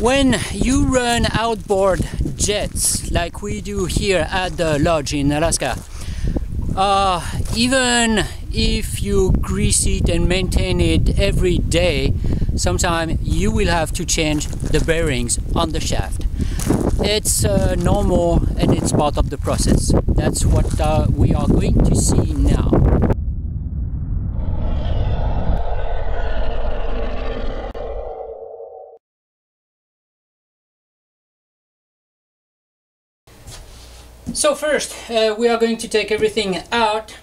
When you run outboard jets like we do here at the lodge in Alaska, even if you grease it and maintain it every day, sometimes you will have to change the bearings on the shaft. It's normal and it's part of the process. That's what we are going to see now. So first, we are going to take everything out.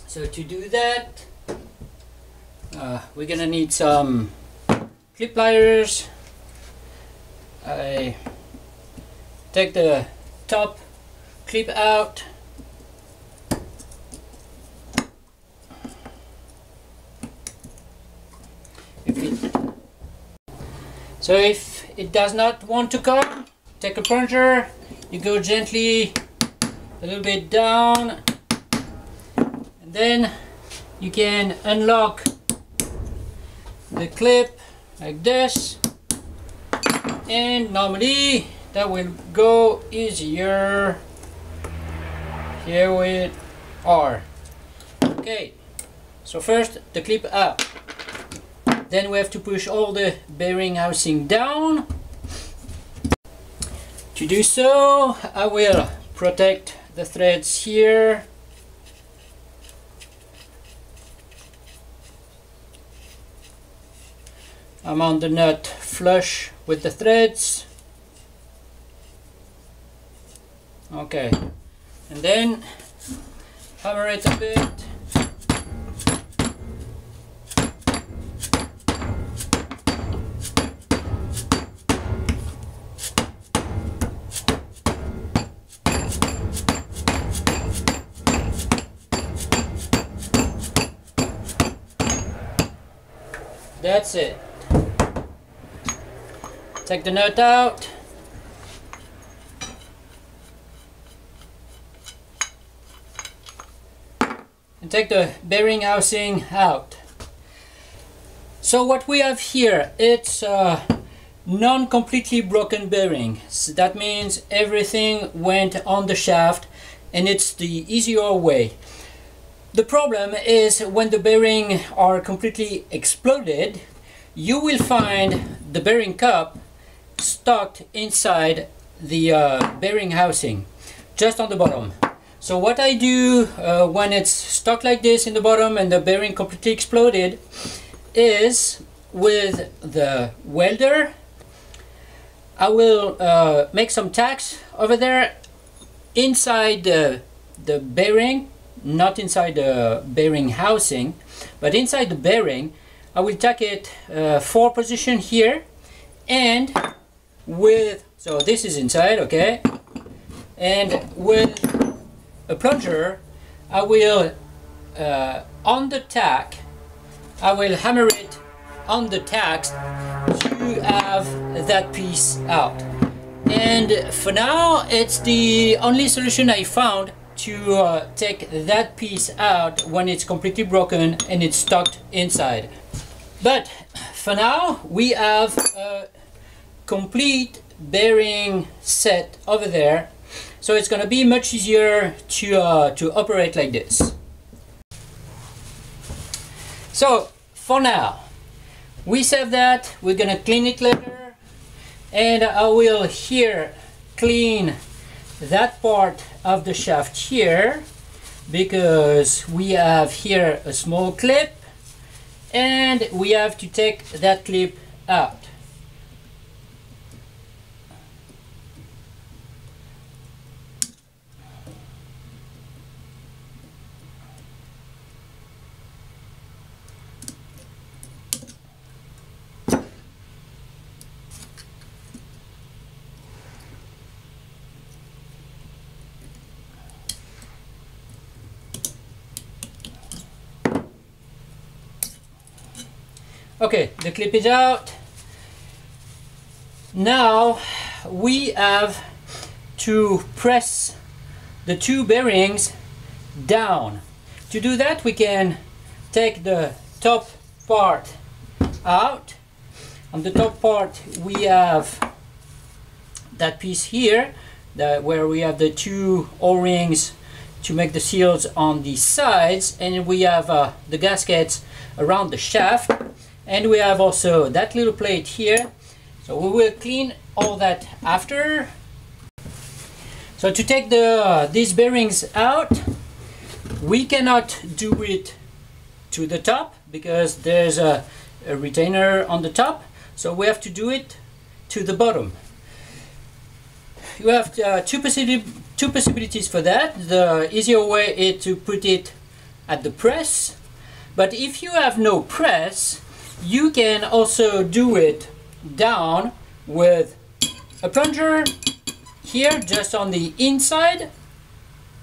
So to do that, we're gonna need some clip pliers. I take the top clip out. If it does not want to come, take a plunger. You go gently a little bit down, and then you can unlock the clip like this, and normally that will go easier. Here we are. Okay, so first the clip up, then we have to push all the bearing housing down. To do so, I will protect the threads here. I mount the nut flush with the threads. Okay, and then hammer it a bit. That's it. Take the nut out. And take the bearing housing out. So what we have here, it's non-completely broken bearing. So that means everything went on the shaft, and it's the easier way. The problem is when the bearings are completely exploded, you will find the bearing cup stuck inside the bearing housing, just on the bottom. So what I do when it's stuck like this in the bottom and the bearing completely exploded is, with the welder, I will make some tacks over there inside the bearing. Not inside the bearing housing, but inside the bearing. I will tack it 4 position here, and with, so this is inside, okay, and with a plunger I will on the tack, I will hammer it on the tacks to have that piece out. And for now it's the only solution I found to take that piece out when it's completely broken and it's stuck inside. But for now we have a complete bearing set over there, so it's gonna be much easier to operate like this. So for now we save that. We're gonna clean it later, and I will here clean that part of the shaft here, because we have here a small clip and we have to take that clip out. Okay, the clip is out. Now we have to press the 2 bearings down. To do that, we can take the top part out, On the top part we have that piece here, where we have the two O-rings to make the seals on the sides, and we have the gaskets around the shaft, and we have also that little plate here. So we will clean all that after. So to take these bearings out, we cannot do it to the top because there's a retainer on the top, so we have to do it to the bottom. You have two possibilities for that. The easier way is to put it at the press, but if you have no press, you can also do it down with a plunger here, just on the inside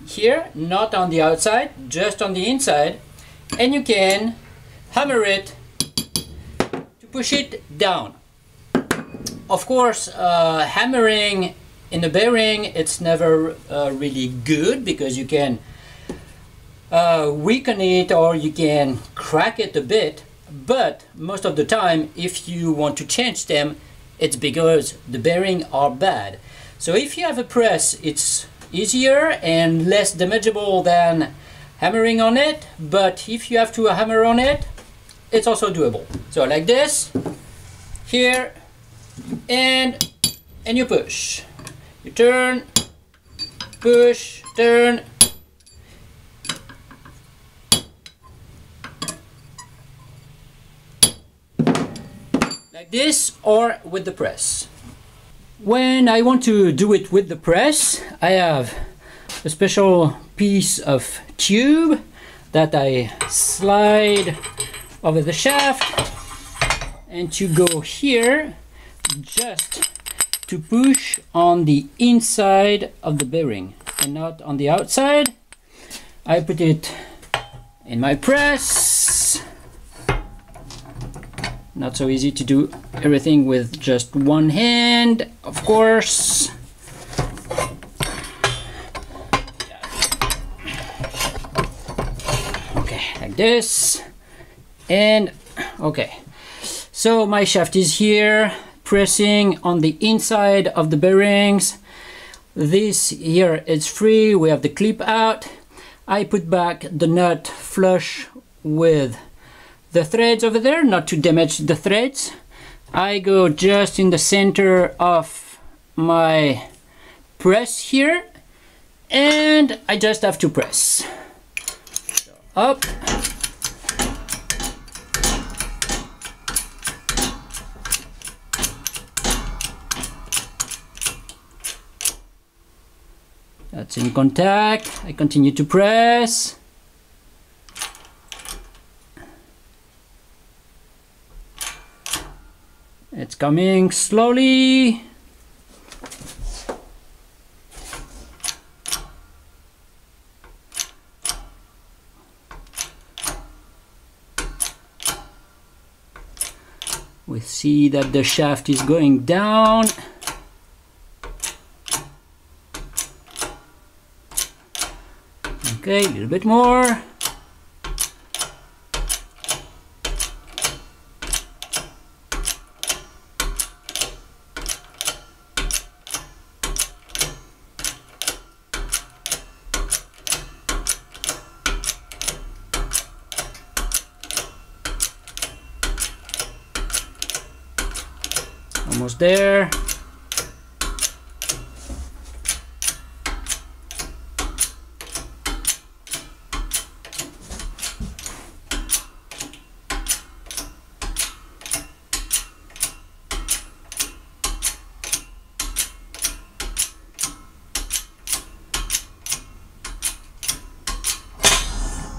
here, not on the outside, just on the inside, and you can hammer it to push it down. Of course, hammering in the bearing, it's never really good because you can weaken it or you can crack it a bit, but most of the time if you want to change them, it's because the bearings are bad. So if you have a press, it's easier and less damageable than hammering on it, but if you have to hammer on it, it's also doable. So like this, here, and you push. You turn, push, turn. Like this, or with the press. When I want to do it with the press, I have a special piece of tube that I slide over the shaft, and to go here, just to push on the inside of the bearing and not on the outside. I put it in my press. Not so easy to do everything with just one hand, of course. Okay, like this. And okay, so my shaft is here, pressing on the inside of the bearings. This here is free, we have the clip out. I put back the nut flush with the threads over there, not to damage the threads. I go just in the center of my press here, and I just have to press. So up. That's in contact. I continue to press. It's coming slowly. We see that the shaft is going down. Okay, a little bit more. Almost there.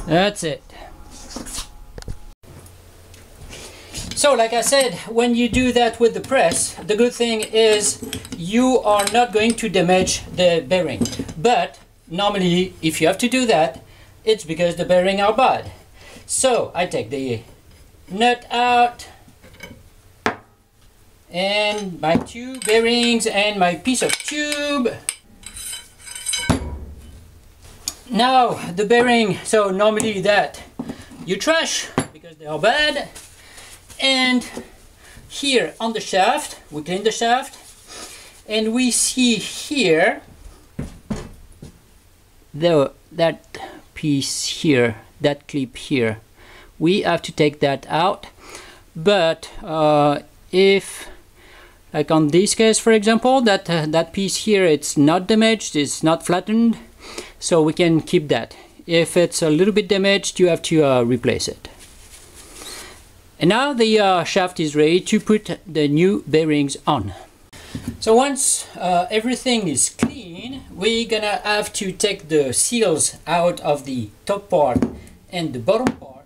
That's it. So like I said, when you do that with the press, the good thing is you are not going to damage the bearing. But normally, if you have to do that, it's because the bearings are bad. So I take the nut out, and my two bearings and my piece of tube. Now the bearing, so normally that you trash because they are bad, and here on the shaft, we clean the shaft, and we see here that piece here, that clip here. We have to take that out, but if, like on this case for example, that piece here, it's not damaged, it's not flattened, so we can keep that. If it's a little bit damaged, you have to replace it. And now the shaft is ready to put the new bearings on. So once everything is clean, we're gonna have to take the seals out of the top part and the bottom part.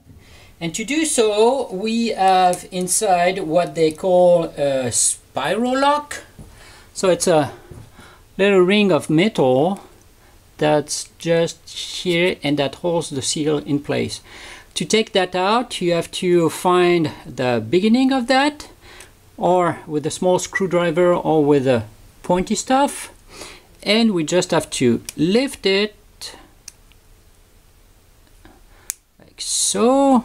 And to do so, we have inside what they call a spiral lock. So it's a little ring of metal that's just here and that holds the seal in place. To take that out, you have to find the beginning of that, or with a small screwdriver or with a pointy stuff, and we just have to lift it like so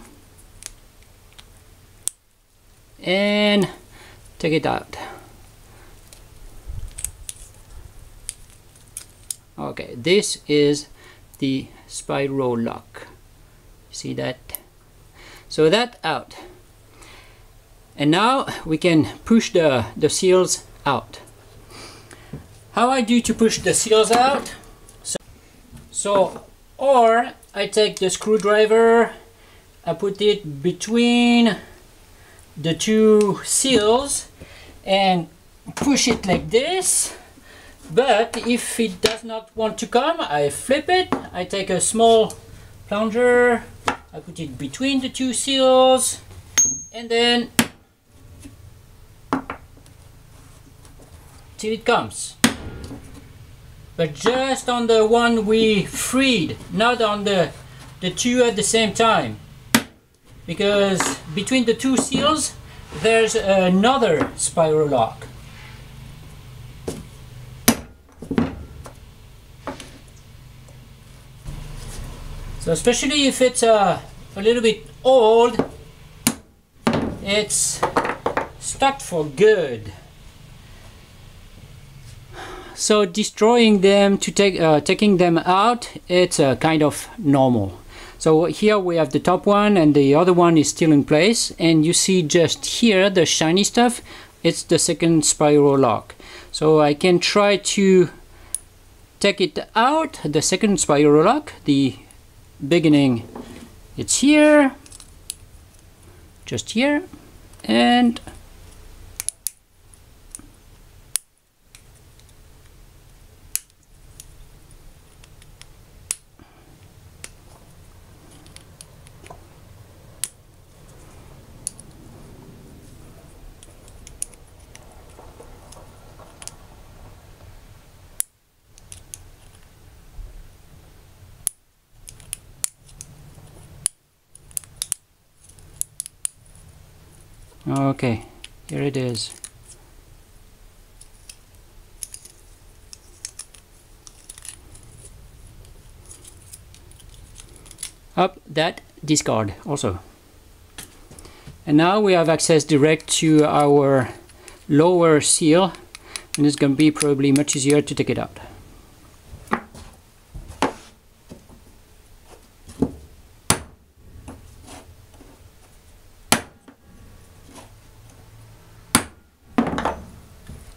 and take it out. Okay, this is the spiral lock. See that? So that out. And now we can push the seals out. How I do to push the seals out? Or I take the screwdriver, I put it between the two seals and push it like this. But if it does not want to come, I flip it. I take a small plunger, I put it between the two seals, and then till it comes. But just on the one we freed, not on the two at the same time. Because between the two seals, there's another spiral lock. So especially if it's a little bit old, it's stuck for good. So destroying them to taking them out, it's kind of normal. So here we have the top one and the other one is still in place, and you see just here the shiny stuff, it's the second spiral lock. So I can try to take it out, the second spiral lock, the beginning, it's here, just here, and okay, here it is. Up, that discard also. And now we have access direct to our lower seal, and it's going to be probably much easier to take it out.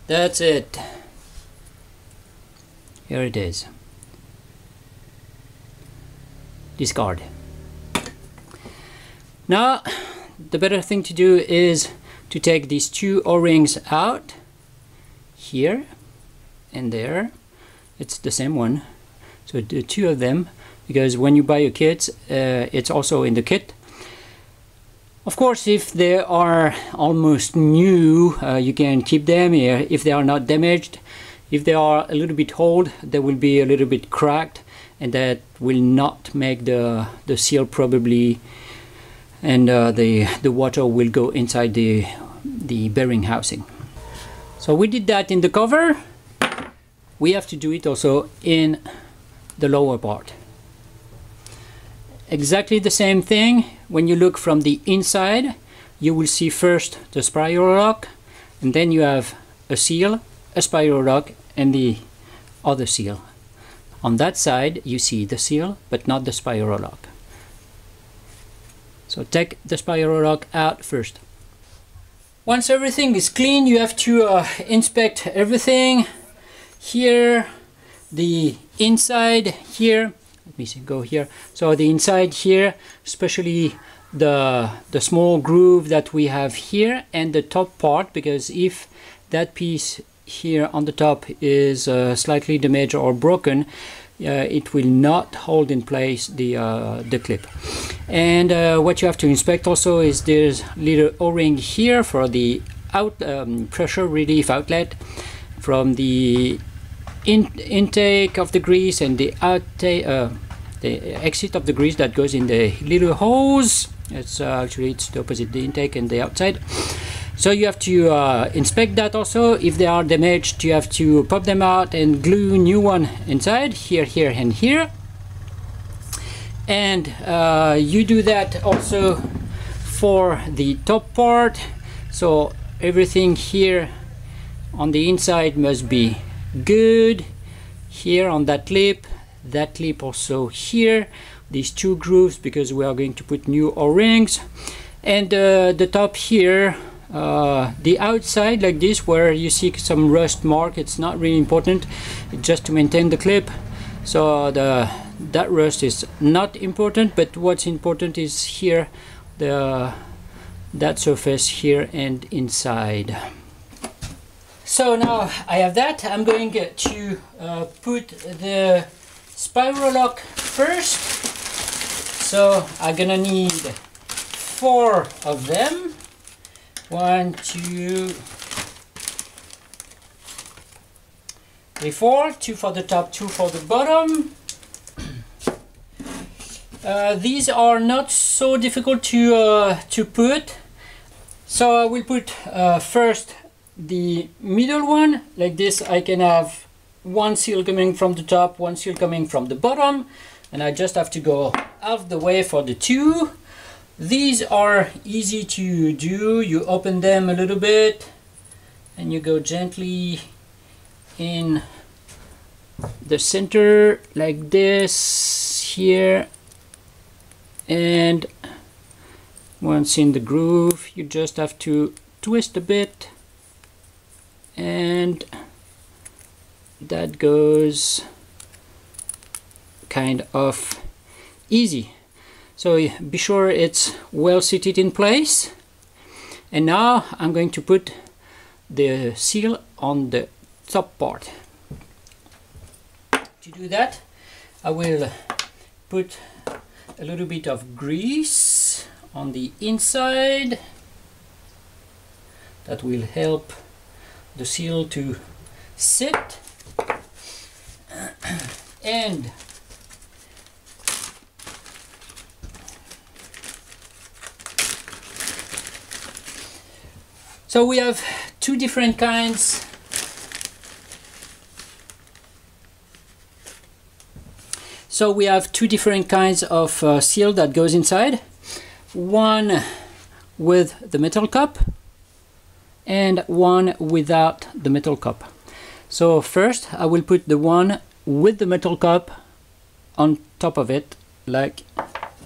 That's it. Here it is. Discard. Now, the better thing to do is to take these two O-rings out. Here and there. It's the same one. So the two of them, because when you buy a kit, it's also in the kit. Of course, if they are almost new, you can keep them here if they are not damaged. If they are a little bit old, they will be a little bit cracked, and that will not make the seal probably, and the water will go inside the bearing housing. So we did that in the cover. We have to do it also in the lower part. Exactly the same thing when you look from the inside. you will see first the spiral lock, and then you have a seal, a spiral lock, and the other seal. On that side you see the seal but not the spiral lock. So take the spiral lock out first. Once everything is clean, you have to inspect everything. Here, the inside here, let me see, go here. So the inside here, especially the small groove that we have here, and the top part, because if that piece here on the top is slightly damaged or broken, it will not hold in place the clip. And what you have to inspect also is there's little O-ring here for the pressure relief outlet from the intake of the grease, and the exit of the grease that goes in the little hose. It's actually it's the opposite, the intake and the outside. So you have to inspect that also. If they are damaged, you have to pop them out and glue new one inside, here, here, and here. And you do that also for the top part. So everything here on the inside must be good. Here on that lip also here. These two grooves, because we are going to put new O-rings. And the top here, the outside like this, where you see some rust mark, it's not really important, it's just to maintain the clip. So that rust is not important, but what's important is here, that surface here and inside. So now I have that. I'm going to put the spiral lock first. So I'm gonna need 4 of them. 1, 2, 3, 4. 2 for the top, 2 for the bottom. These are not so difficult to put. So I will put first the middle one. Like this, I can have 1 seal coming from the top, 1 seal coming from the bottom, and I just have to go out of the way for the 2. These are easy to do. You open them a little bit and you go gently in the center like this here, and once in the groove you just have to twist a bit, and that goes kind of easy. So be sure it's well seated in place. And now I'm going to put the seal on the top part. To do that, I will put a little bit of grease on the inside. That will help the seal to sit. And so we have 2 different kinds. So we have 2 different kinds of seal that goes inside. One with the metal cup and one without the metal cup. So first I will put the one with the metal cup on top of it, like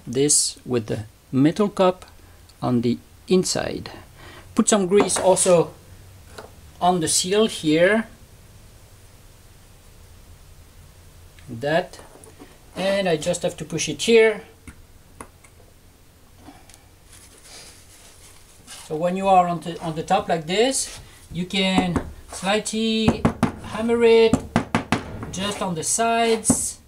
this, with the metal cup on the inside. Put some grease also on the seal here, that, and I just have to push it here. So when you are on the top like this, you can slightly hammer it just on the sides.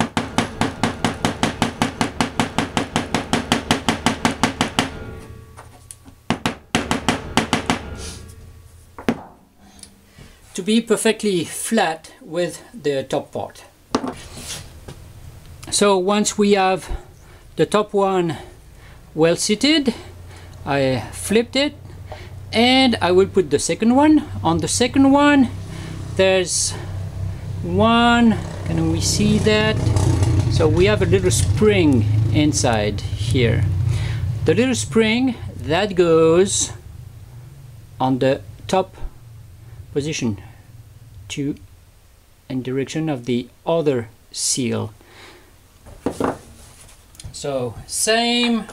To be perfectly flat with the top part. So once we have the top one well seated, I flipped it and I will put the second one. On the second one there's one, can we see that? So we have a little spring inside here. The little spring that goes on the top position to in direction of the other seal. So same,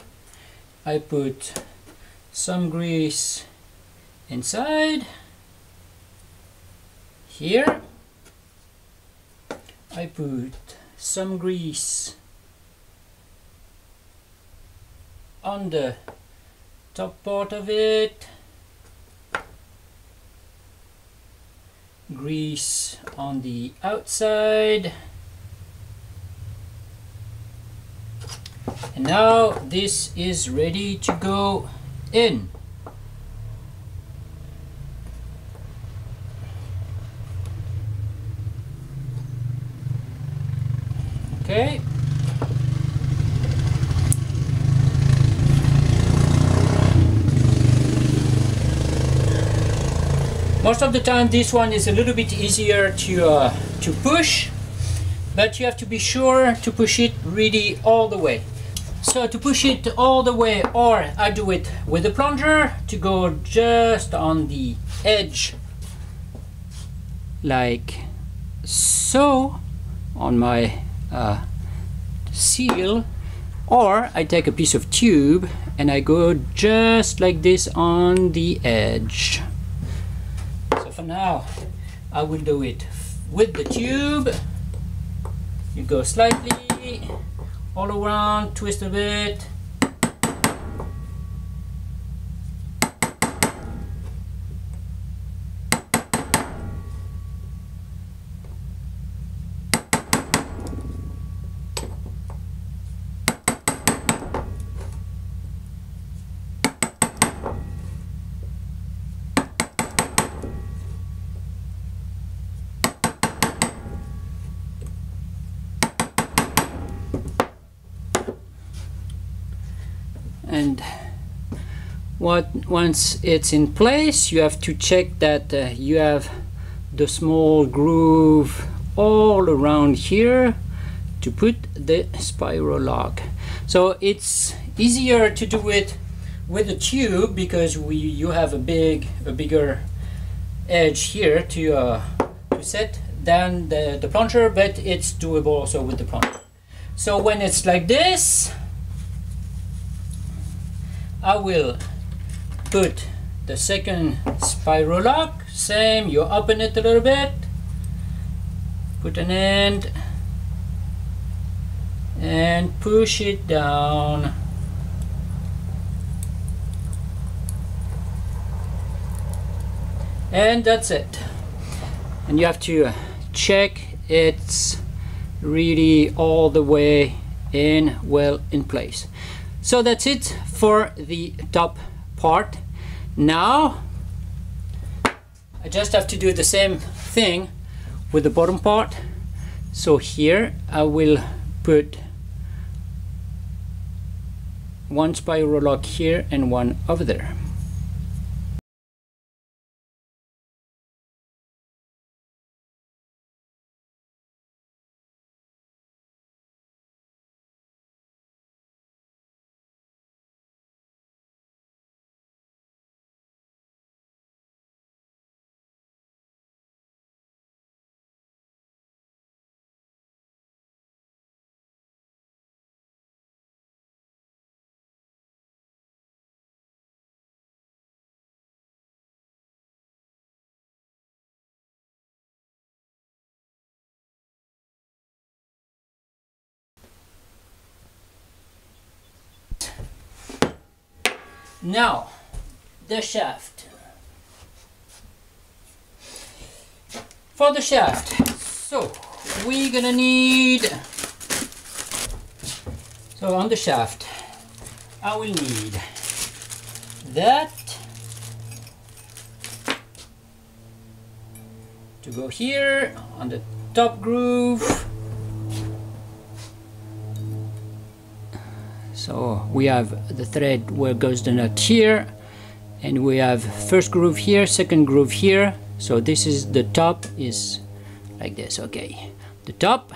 I put some grease inside here, I put some grease on the top part of it, grease on the outside, and now this is ready to go in. Okay. Most of the time this one is a little bit easier to push, but you have to be sure to push it really all the way. So to push it all the way, or I do it with the plunger to go just on the edge like so on my seal, or I take a piece of tube and I go just like this on the edge. So for now I will do it with the tube. You go slightly all around, twist a bit, and once it's in place, you have to check that you have the small groove all around here to put the spiral lock. So it's easier to do it with a tube because you have a bigger edge here to set than the plunger, but it's doable also with the plunger. So when it's like this, I will put the second spiral lock. Same, you open it a little bit, put an end, and push it down. And that's it. And you have to check it's really all the way in, well in place. So that's it for the top part. Now I just have to do the same thing with the bottom part. So here I will put one spiral lock here and one over there. Now, the shaft. For the shaft, so we're gonna need, so on the shaft, I will need that to go here on the top groove. So we have the thread where goes the nut here, and we have first groove here, second groove here. So this is the top, is like this. Okay, the top.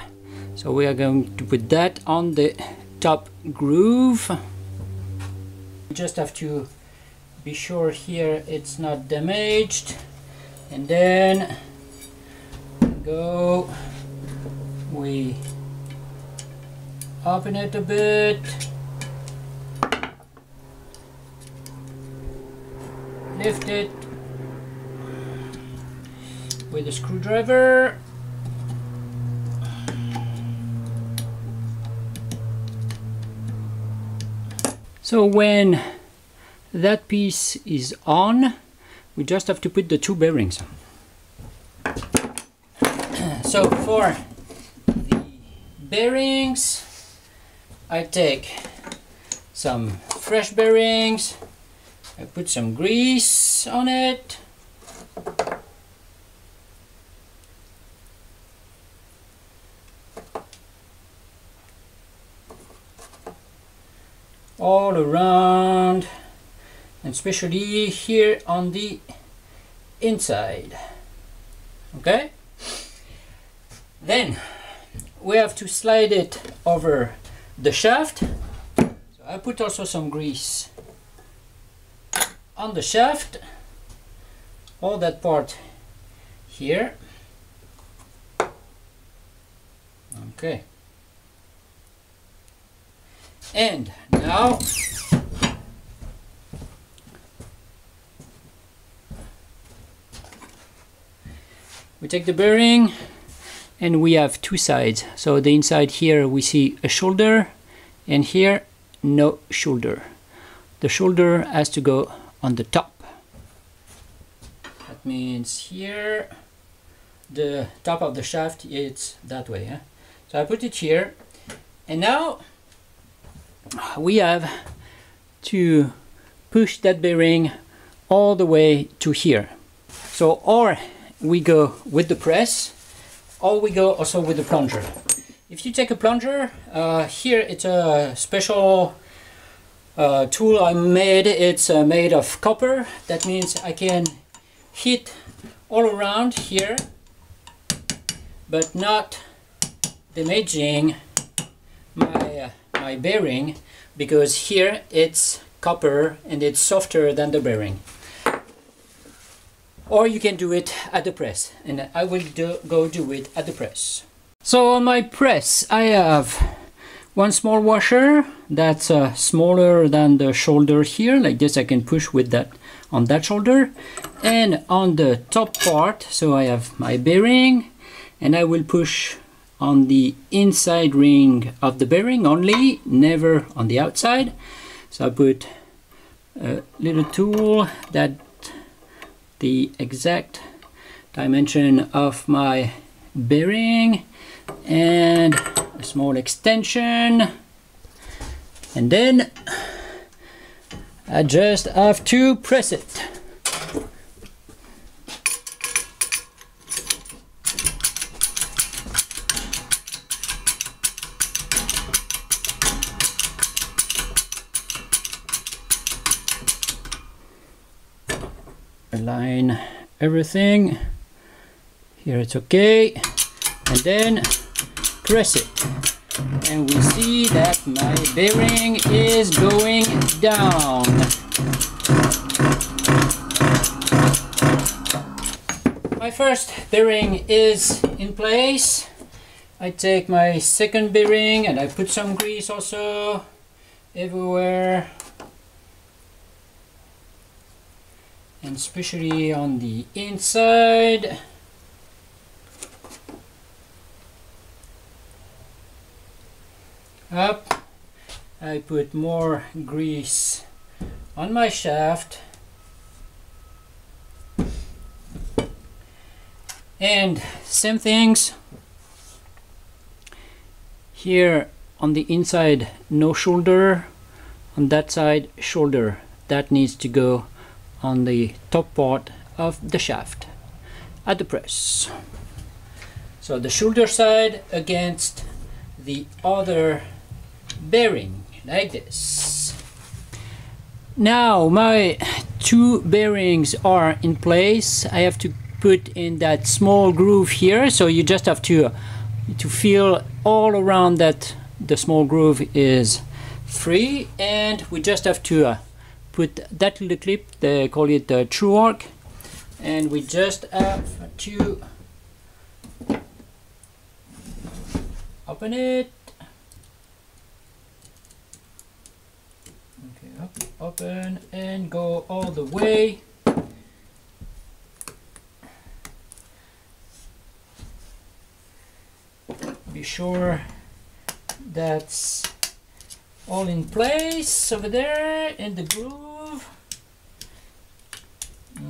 So we are going to put that on the top groove. You just have to be sure here it's not damaged, and then we open it a bit, lift it with a screwdriver, so when that piece is on, we just have to put the two bearings on. So for the bearings, I take some fresh bearings, I put some grease on it, all around, and especially here on the inside. Okay, then we have to slide it over the shaft, so I put also some grease on the shaft, all that part here. Okay, and now we take the bearing, and we have two sides. So the inside here we see a shoulder, and here no shoulder. The shoulder has to go on the top. That means here the top of the shaft, it's that way. Huh? So I put it here, and now we have to push that bearing all the way to here. So or we go with the press, or we go also with the plunger. If you take a plunger, here it's a special tool I made. It's made of copper. That means I can hit all around here, but not damaging my bearing, because here it's copper and it's softer than the bearing. Or you can do it at the press, and I will go do it at the press. So on my press I have one small washer that's smaller than the shoulder here, like this. I can push with that on that shoulder, and on the top part, so I have my bearing, and I will push on the inside ring of the bearing only, never on the outside. So I put a little tool that the exact dimension of my bearing, and a small extension, and then I just have to press it. Align everything. Here it's okay, and then press it, and we see that my bearing is going down. My first bearing is in place. I take my second bearing and I put some grease also everywhere, and especially on the inside. Up, I put more grease on my shaft, and same things here on the inside, no shoulder, on that side shoulder. That needs to go on the top part of the shaft at the press. So the shoulder side against the other bearing, like this. Now my two bearings are in place. I have to put in that small groove here, so you just have to feel all around that the small groove is free, and we just have to put that little clip, they call it a true arc, and we just have to open it. Okay, open and go all the way. Be sure that's all in place over there in the groove.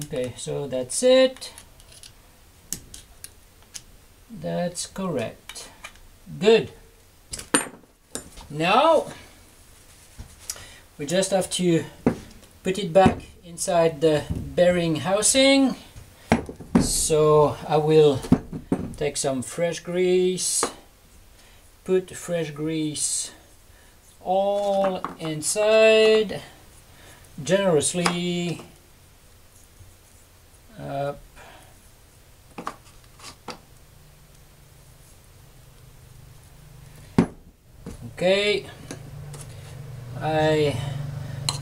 Okay, so that's it. That's correct. Good. Now we just have to put it back inside the bearing housing. So I will take some fresh grease, put fresh grease all inside generously. Okay, I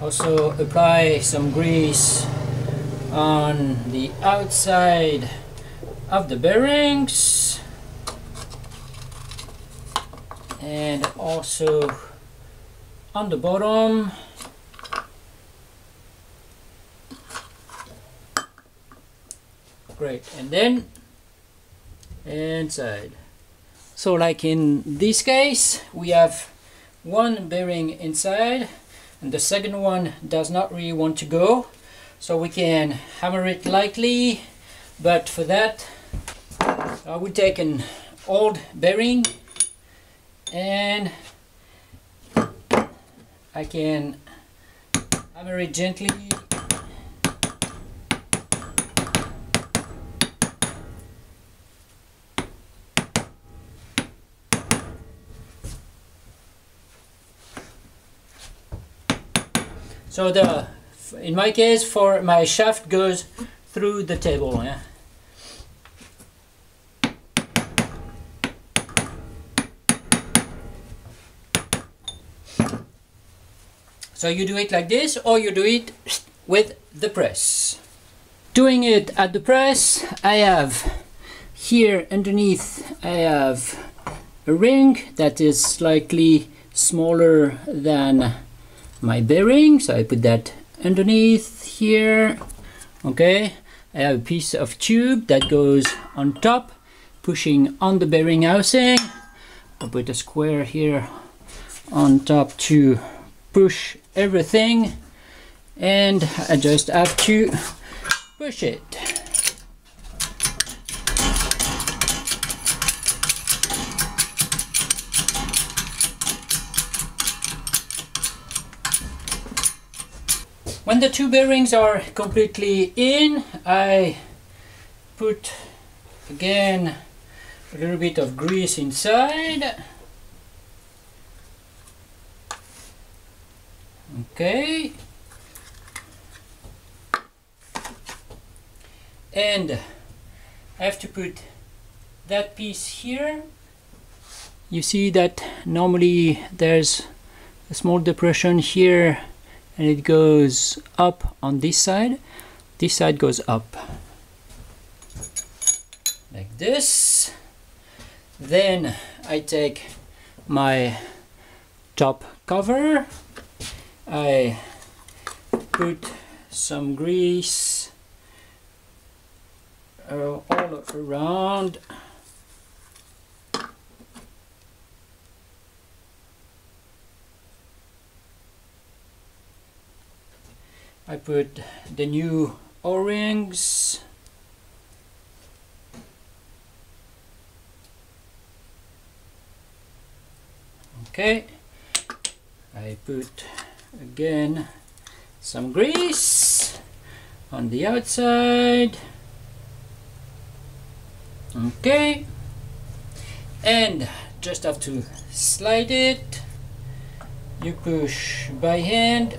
also apply some grease on the outside of the bearings and also on the bottom. Great, and then inside. So like in this case, we have one bearing inside and the second one does not really want to go, so we can hammer it lightly. But for that I would take an old bearing and I can hammer it gently. So in my case, for my shaft goes through the table. Yeah? So you do it like this, or you do it with the press. Doing it at the press, I have here underneath, I have a ring that is slightly smaller than my bearing, so I put that underneath here. Okay, I have a piece of tube that goes on top, pushing on the bearing housing. I'll put a square here on top to push everything, and I just have to push it. When the two bearings are completely in, I put again a little bit of grease inside. Okay. And I have to put that piece here. You see that normally there's a small depression here and it goes up on this side. This side goes up like this. Then I take my top cover, I put some grease all around. I put the new O-rings. Okay, I put again some grease on the outside. Okay, and just have to slide it. You push by hand.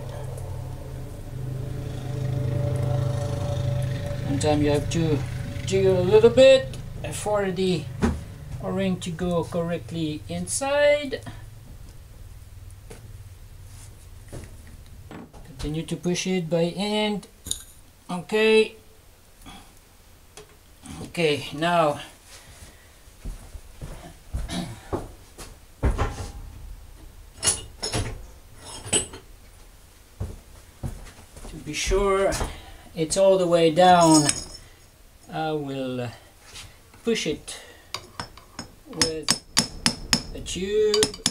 Sometimes you have to jiggle a little bit for the O-ring to go correctly inside. Put Continue to push it by hand. Okay. Okay, now to be sure it's all the way down, I will push it with a tube.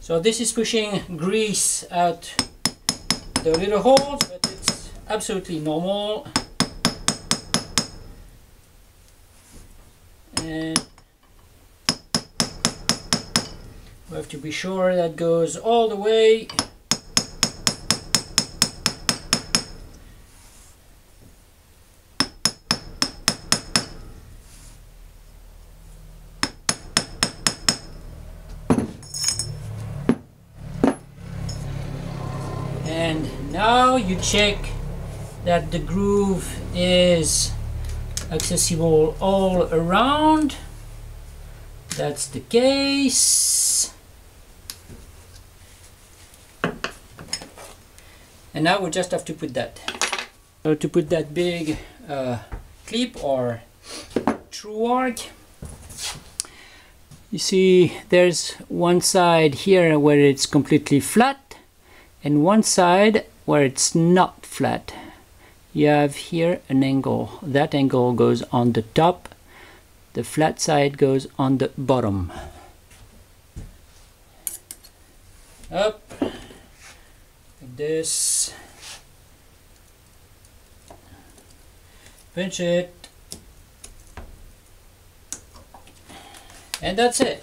So this is pushing grease out the little holes, but it's absolutely normal. And we have to be sure that goes all the way. And now you check that the groove is accessible all around. That's the case. And now we just have to put that. So to put that big clip or true arc, you see there's one side here where it's completely flat and one side where it's not flat. You have here an angle. That angle goes on the top. The flat side goes on the bottom. Up, like this. Pinch it. And that's it.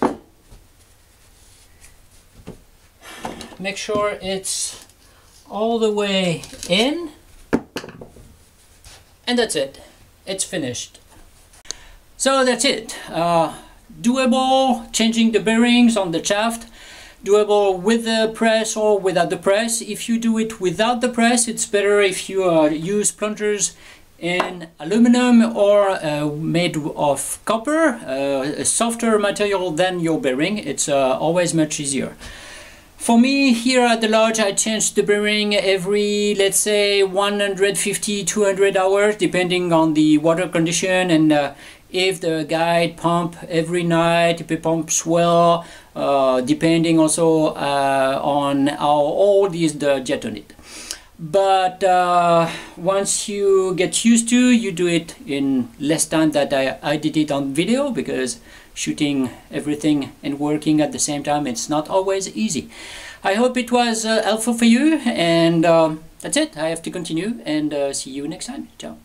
Make sure it's all the way in. And that's it. It's finished. So that's it. Doable, changing the bearings on the shaft. Doable with the press or without the press. If you do it without the press, it's better if you use plungers in aluminum or made of copper, a softer material than your bearing. It's always much easier. For me, here at the lodge, I change the bearing every, let's say, 150-200 hours, depending on the water condition and if the guide pump every night, if it pumps well, depending also on how old is the jet on it. But once you get used to, you do it in less time than I did it on video, because shooting everything and working at the same time, it's not always easy. I hope it was helpful for you, and that's it. I have to continue, and see you next time. Ciao.